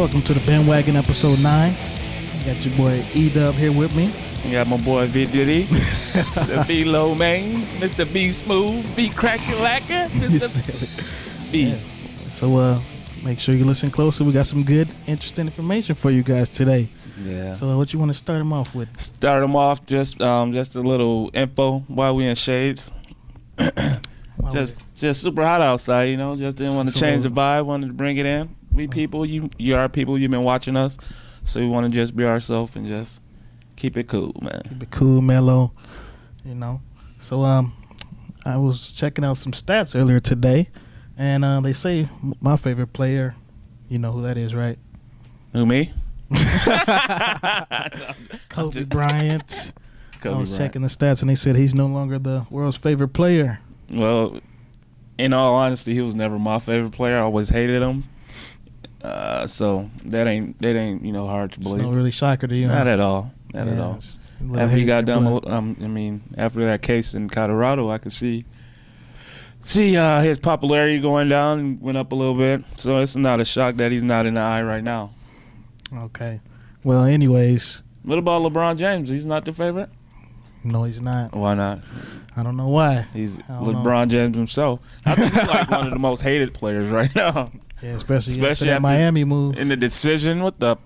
Welcome to the Bandwagon episode 9. I got your boy E-Dub here with me. You got my boy V Diddy, the B Low Man, Mr. B Smooth, B Cracker Lacquer, Mr. B. Yeah. So make sure you listen closely. We got some good, interesting information for you guys today. Yeah. So what you want to start them off with? Start them off just a little info while we in shades. Just super hot outside, you know. Just didn't want to change the vibe. Wanted to bring it in. We people, you are people. You've been watching us, so we want to just be ourselves and just keep it cool, man. Keep it cool, mellow, you know. So I was checking out some stats earlier today, and they say my favorite player, you know who that is, right? Who, me? Kobe Bryant. I was checking the stats, and they said he's no longer the world's favorite player. Well, in all honesty, he was never my favorite player. I always hated him. So that ain't hard to believe. It's not really shocker to you. Not at all. Not at all. After he got done, after that case in Colorado, I could see his popularity going down and went up a little bit. So it's not a shock that he's not in the eye right now. Okay. Well, anyways. What about LeBron James? He's not the favorite? No, he's not. Why not? I don't know why. He's LeBron James himself. I think he's like one of the most hated players right now. Yeah, especially after that Miami move. In the decision, what the?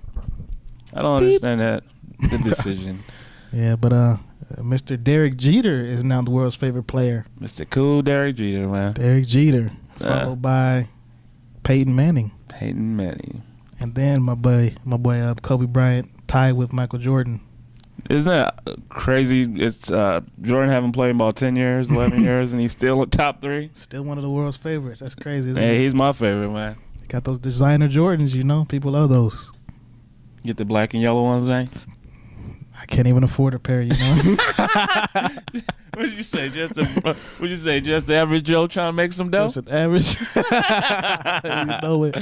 I don't understand that. The decision. Yeah, but Mr. Derek Jeter is now the world's favorite player. Mr. Cool Derek Jeter, man. Derek Jeter, followed by Peyton Manning. Peyton Manning. And then my boy Kobe Bryant tied with Michael Jordan. Isn't that crazy? It's Jordan haven't played about 10 years, 11 years, and he's still a top 3. Still one of the world's favorites. That's crazy, isn't it? Hey, he's my favorite, man. Got those designer Jordans, you know. People love those. Get the black and yellow ones, man. I can't even afford a pair, you know. What'd you say? Just the average Joe trying to make some dough? Just an average. You know it.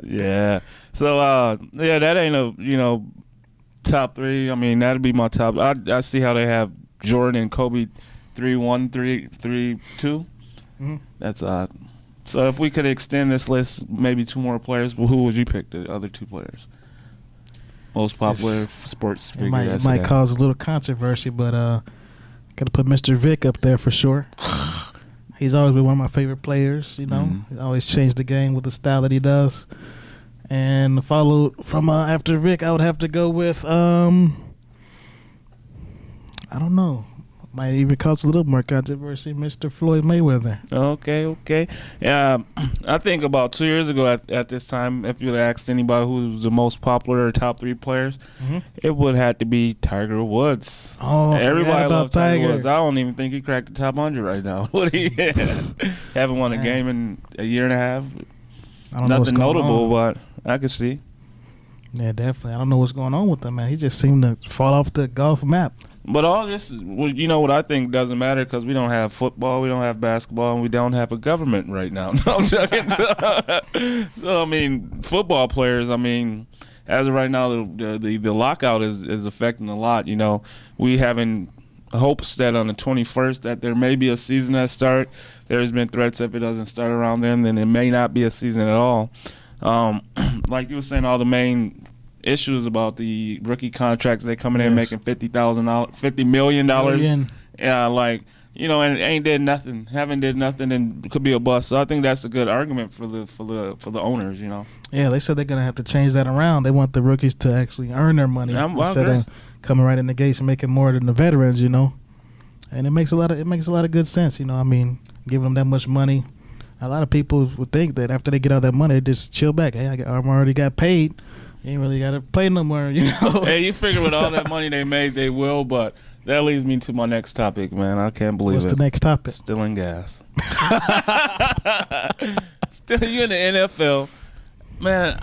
Yeah. So that ain't a top 3. I mean, that'd be my top. I see how they have Jordan and Kobe 3-1, 3-2. Mm-hmm. That's odd. So if we could extend this list, maybe 2 more players, well, who would you pick the other 2 players? Most popular sports figure. It might cause a little controversy, but got to put Mr. Vic up there for sure. He's always been one of my favorite players, you know. Mm-hmm. He always changed the game with the style that he does. And followed from after Vic, I would have to go with, I don't know. Might even cause a little more controversy, Mr. Floyd Mayweather. Okay. Yeah, I think about 2 years ago at this time, if you had asked anybody who was the most popular or top 3 players, it would have to be Tiger Woods. Oh, everybody loves Tiger Woods. I don't even think he cracked the top 100 right now. What he haven't won a game in a year and a half. I don't know what's going notable, on. but I can see. Yeah, definitely. I don't know what's going on with him, man. He just seemed to fall off the golf map. But all this, you know what I think doesn't matter because we don't have football, we don't have basketball, and we don't have a government right now. No, I'm joking. So, I mean, football players, I mean, as of right now, the lockout is affecting a lot. You know, we having hopes that on the 21st that there may be a season that start. There's been threats if it doesn't start around then it may not be a season at all. Like you were saying, all the main issues about the rookie contracts, they coming in making $50 million. Yeah, like, you know, and ain't did nothing, haven't did nothing, and could be a bust. So I think that's a good argument for the owners, you know. Yeah, they said they're gonna have to change that around. They want the rookies to actually earn their money instead of coming right in the gates and making more than the veterans, you know. And it makes a lot of good sense, you know. I mean, giving them that much money. A lot of people would think that after they get all that money, they just chill back. Hey, I already got paid. You ain't really got to play no more, you know. Hey, you figure with all that money they made, they will, but that leads me to my next topic, man. I can't believe What's the next topic? Stealing gas. You in the NFL, man,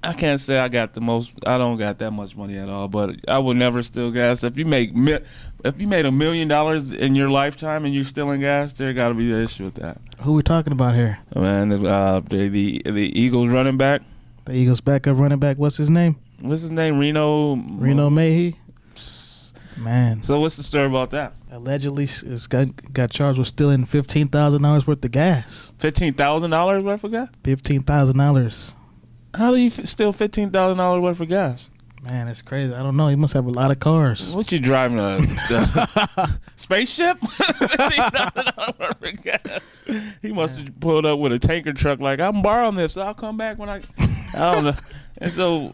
I can't say I don't got that much money at all, but I would never steal gas. If you made $1 million in your lifetime and you're stealing gas, there got to be an issue with that. Who we talking about here? Man, the Eagles running back. The Eagles backup running back. What's his name? Reno Mayhe. Man. So what's the story about that? Allegedly, it's got charged with stealing $15,000 worth of gas. $15,000 worth of gas? $15,000. How do you steal $15,000 worth of gas? Man, it's crazy. I don't know. He must have a lot of cars. What you driving a spaceship? $15,000 worth of gas. He must have pulled up with a tanker truck like, I'm borrowing this, so I'll come back when I don't know. And so,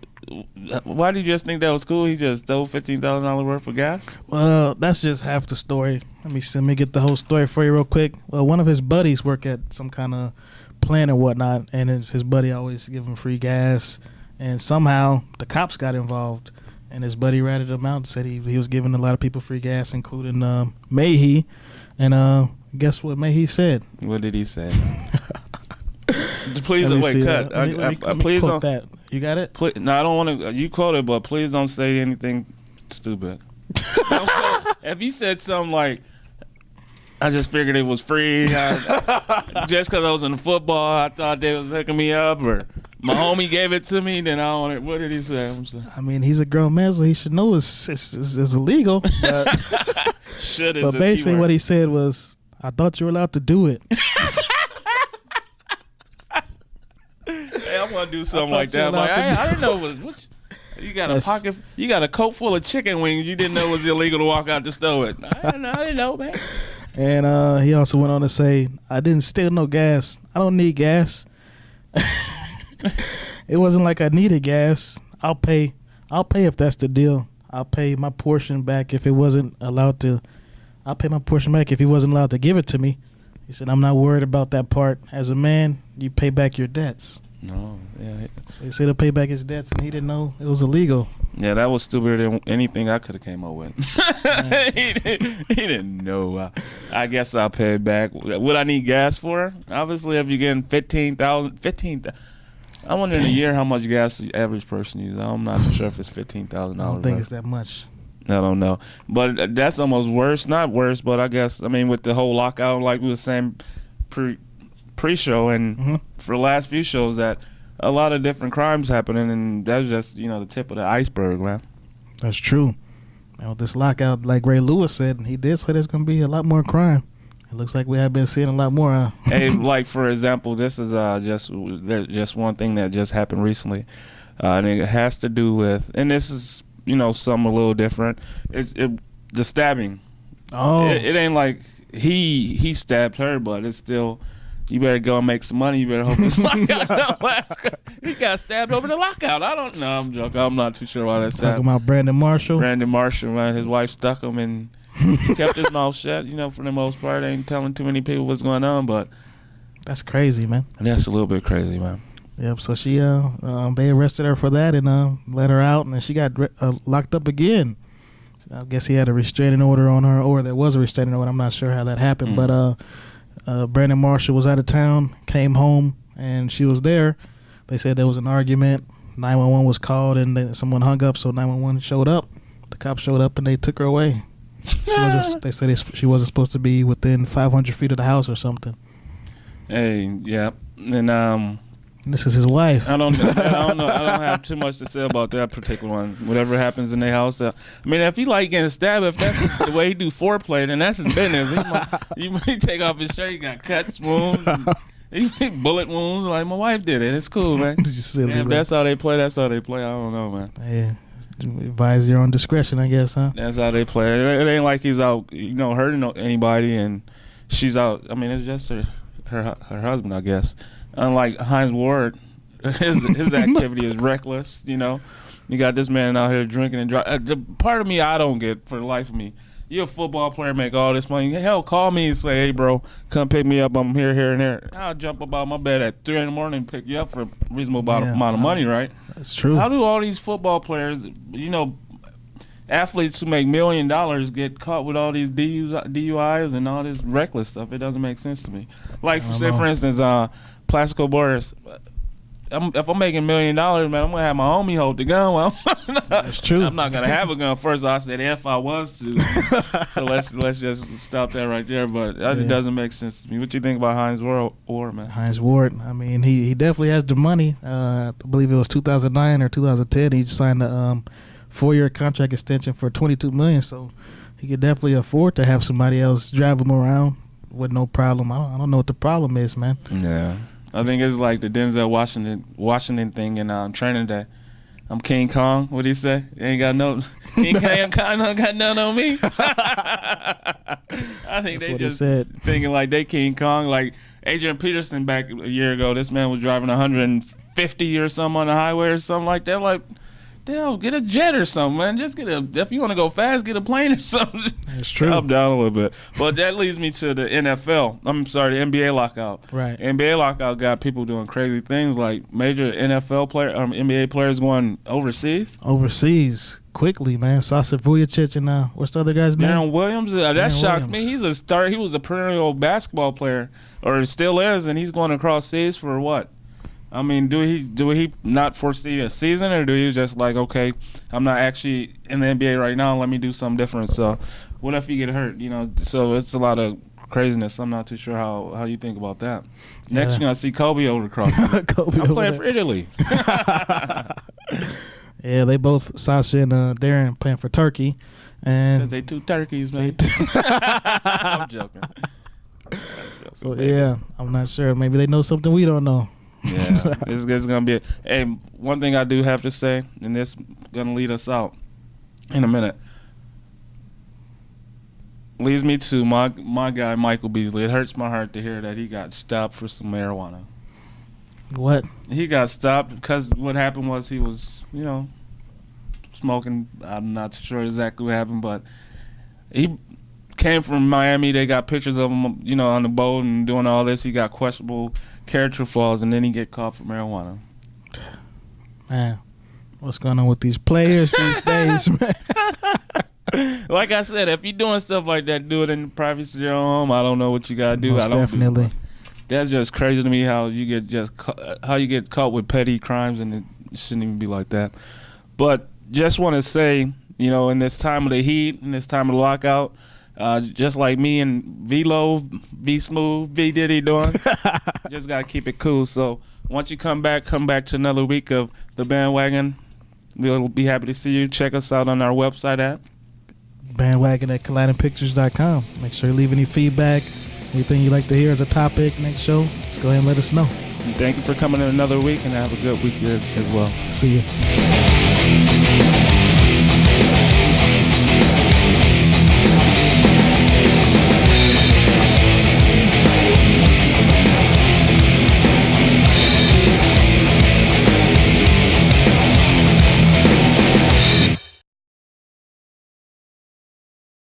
why did you just think that was cool? He just stole $15,000 worth of gas? Well, that's just half the story. Let me get the whole story for you real quick. Well, one of his buddies work at some kind of plant and whatnot, and his buddy always give him free gas. And somehow the cops got involved, and his buddy ratted him out and said he was giving a lot of people free gas, including Mayhe. And guess what Mayhe said? What did he say? Please don't cut. Please don't. That. You got it? Please, no, I don't want to. You quote it, but please don't say anything stupid. If you said something like, I just figured it was free, just because I was in football, I thought they was hooking me up, or my homie gave it to me, then I don't want it. What did he say? I mean, he's a grown man, so he should know it's illegal. But, should is but basically what he said was, I thought you were allowed to do it. Hey, I'm going to do something like that. Like, I didn't know it was... You got a pocket. You got a coat full of chicken wings. You didn't know it was illegal to walk out the store. I didn't know, man. And he also went on to say, I didn't steal no gas. I don't need gas. It wasn't like I needed gas. I'll pay if that's the deal. I'll pay my portion back if it wasn't allowed to. I'll pay my portion back if he wasn't allowed to give it to me. He said, I'm not worried about that part. As a man, you pay back your debts. No, yeah. So he said to pay back his debts, and he didn't know it was illegal. Yeah, that was stupider than anything I could have came up with. he didn't know. I guess I'll pay it back. Would I need gas for? Obviously, if you're getting 15,000, I wonder in a year how much gas the average person uses. I'm not sure if it's $15,000. I don't think it's that much. I don't know. But that's almost worse. Not worse, but I guess, I mean, with the whole lockout, like we were saying pre-show and for the last few shows, that a lot of different crimes happening, and that's just, the tip of the iceberg, man. That's true. And with this lockout, like Ray Lewis said, he did say there's going to be a lot more crime. It looks like we have been seeing a lot more. Hey, like, for example, this is just one thing that just happened recently, and it has to do with, and this is, something a little different. The stabbing. Oh. It ain't like he stabbed her, but it's still, you better go and make some money. You better hope this lockout don't last. He got stabbed over the lockout. I don't know. I'm joking. I'm not too sure why that's happening. Talking about Brandon Marshall, man. His wife stuck him and kept his mouth shut. For the most part, ain't telling too many people what's going on. But that's crazy, man. And that's a little bit crazy, man. Yep. So she, they arrested her for that and let her out, and then she got locked up again. I guess he had a restraining order on her, or there was a restraining order. I'm not sure how that happened, but Brandon Marshall was out of town, came home, and she was there. They said there was an argument. 911 was called, and then someone hung up, so 911 showed up. The cops showed up, and they took her away. They said she wasn't supposed to be within 500 feet of the house or something. Hey, yeah. And this is his wife. I don't know. I don't have too much to say about that particular one. Whatever happens in their house. I mean, if he like getting stabbed, if that's the way he do foreplay, then that's his business. He might take off his shirt. He got cuts, wounds, bullet wounds. Like, my wife did it. It's cool, man. If that's how they play, that's how they play. I don't know, man. Yeah. Advise your own discretion, I guess, huh? That's how they play. It ain't like he's out, hurting anybody, and she's out. I mean, it's just her husband, I guess. Unlike Hines Ward, his activity is reckless. You got this man out here drinking and driving. The part of me I don't get, for the life of me. You're a football player, make all this money. Hell, call me and say, hey, bro, come pick me up. I'm here, and here. I'll jump up out my bed at 3 a.m. and pick you up for a reasonable amount of money, right? That's true. How do all these football players, athletes who make $1 million get caught with all these DUIs and all this reckless stuff? It doesn't make sense to me. Like, for instance, Plaxico Burress. If I'm making $1 million, man, I'm gonna have my homie hold the gun. Well, that's true. I'm not gonna have a gun first. I said if I was to. So let's just stop that right there. But it doesn't make sense to me. What you think about Hines Ward, man? Hines Ward. I mean, he definitely has the money. I believe it was 2009 or 2010. He signed a 4-year contract extension for $22 million. So he could definitely afford to have somebody else drive him around with no problem. I don't know what the problem is, man. Yeah. I think it's like the Denzel Washington thing in Training Day. I'm King Kong. What do you say? You ain't got no King Kong don't got none on me. I think That's they what just he said. thinking like they King Kong. Like Adrian Peterson back a year ago, this man was driving 150 or something on the highway or something like that. Like, damn, get a jet or something, man. Just if you want to go fast, get a plane or something. That's true. Drop down a little bit. But that leads me to the NFL. I'm sorry, the NBA lockout. Right. NBA lockout got people doing crazy things like major NBA players going overseas. Overseas quickly, man. Sasa Vujacic and what's the other guy's name? Darren Williams. That Darren shocked Williams. me. He's a star. He was a perennial basketball player, or still is, and he's going across seas for what? I mean, do he not foresee a season, or do he just like, okay, I'm not actually in the NBA right now, let me do something different. So what if you get hurt? You know, so it's a lot of craziness. I'm not too sure how you think about that. Next, you're going to see Kobe over across. Kobe I'm playing for Italy. Yeah, they both, Sasha and Darren, playing for Turkey. Because they two turkeys, man. I'm joking. So, yeah, I'm not sure. Maybe they know something we don't know. Yeah, this is going to be hey, one thing I do have to say, and this is going to lead us out in a minute. Leads me to my guy, Michael Beasley. It hurts my heart to hear that he got stopped for some marijuana. What? He got stopped because what happened was he was, smoking. I'm not sure exactly what happened, but he came from Miami. They got pictures of him, on the boat and doing all this. He got questionable character flaws, and then he get caught for marijuana. Man, what's going on with these players these days, man? Like I said, if you're doing stuff like that, do it in the privacy of your own home. I don't know what you gotta do. Most definitely. That's just crazy to me how you get caught with petty crimes, and it shouldn't even be like that. But just want to say, in this time of the heat, in this time of the lockout, just like me and V-Lo, V-Smooth, V-Diddy doing, just gotta keep it cool. So once you come back to another week of the Bandwagon. We'll be happy to see you. Check us out on our website at Bandwagon at collidingpictures.com. Make sure you leave any feedback, anything you'd like to hear as a topic next show. Just go ahead and let us know. And thank you for coming in another week, and have a good week as well. See you.